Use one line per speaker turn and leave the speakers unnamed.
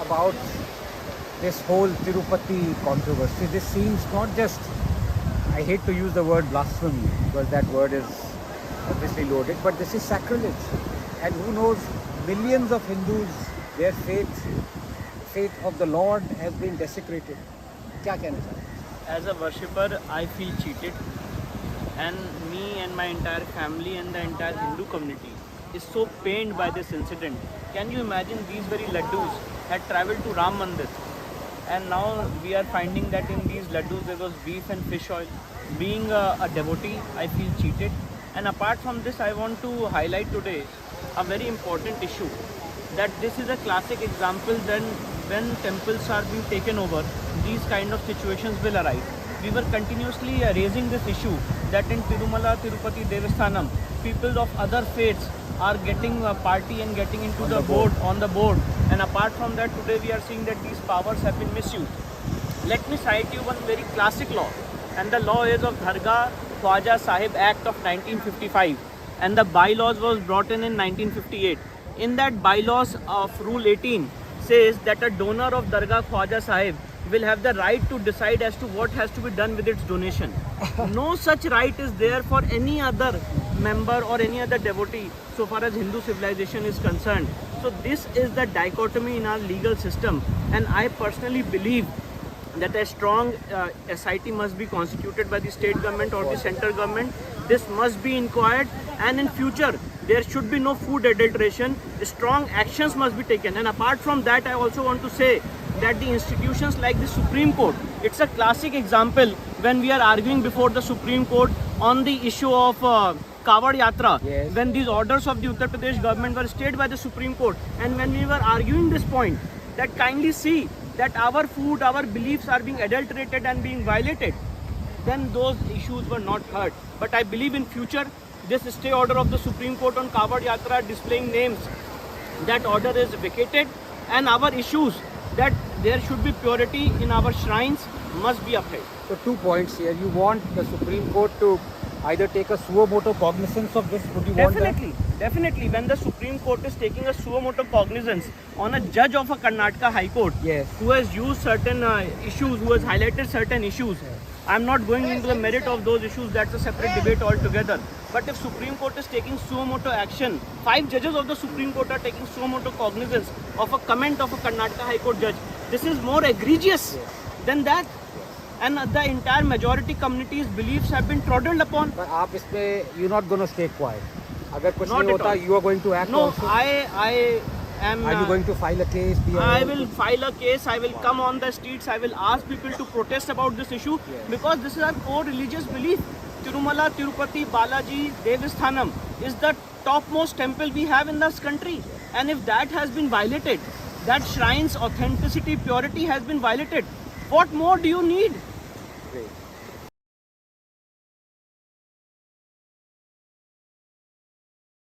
about this whole Tirupati controversy. This seems not just, I hate to use the word blasphemy because that word is obviously loaded, but this is sacrilege. And who knows, millions of Hindus, their faith of the Lord has been desecrated. क्या कहना चाहते हैं?
As a worshipper, I feel cheated, and me and my entire family and the entire Hindu community is so pained by this incident. Can you imagine these very laddus had travelled to Ram Mandir, and now we are finding that in these laddus there was beef and fish oil. Being a devotee, I feel cheated. And apart from this, I want to highlight today a very important issue, that this is a classic example then when temples are being taken over, these kind of situations will arise. We were continuously raising this issue that in Tirumala Tirupati Devasthanam, people of other faiths are getting a party and getting into on the board. And apart from that, today we are seeing that these powers have been misused. Let me cite you one very classic law, and the law is of Dargah Khwaja Sahib Act of 1955, and the bylaws was brought in 1958. In that bylaws of Rule 18 says that a donor of Dargah Khwaja Sahib will have the right to decide as to what has to be done with its donation. No such right is there for any other member or any other devotee so far as Hindu civilization is concerned. So this is the dichotomy in our legal system, and I personally believe that a strong SIT must be constituted by the state government or the central government. This must be inquired, and in future there should be no food adulteration. Strong actions must be taken. And apart from that, I also want to say that the institutions like the Supreme Court, it's a classic example when we are arguing before the Supreme Court on the issue of Kawad Yatra,
yes.
When these orders of the Uttar Pradesh government were stayed by the Supreme Court, and when we were arguing this point, that kindly see that our food, our beliefs are being adulterated and being violated, then those issues were not heard. But I believe in future, this stay order of the Supreme Court on Kawad Yatra displaying names, that order is vacated, and our issues that there should be purity in our shrines must be upheld.
So 2 points here. You want the Supreme Court to either take a suo moto cognizance of this? Would you want that?
Definitely. When the Supreme Court is taking a suo moto cognizance on a judge of a Karnataka High Court,
yes,
who has used certain issues, who has highlighted certain issues, yes. I'm not going into the merit of those issues, that's a separate debate altogether. But if Supreme Court is taking suo moto action, 5 judges of the Supreme Court are taking suo moto cognizance of a comment of a Karnataka High Court judge, this is more egregious than that. And the entire majority community's beliefs have been trodden upon.
But आप इसमें you're not going to stay quiet. अगर कुछ
Not
नहीं
at
होता,
all.
you are going to act
No,
also.
I am.
Are you going to file a case?
I will file a case. I will come on the streets. I will ask people to protest about this issue,
yes,
because this is our core religious belief. Tirumala, Tirupati, Balaji, Devasthanam is the topmost temple we have in this country, and if that has been violated, that shrine's authenticity, purity has been violated, what more do you need?
Great.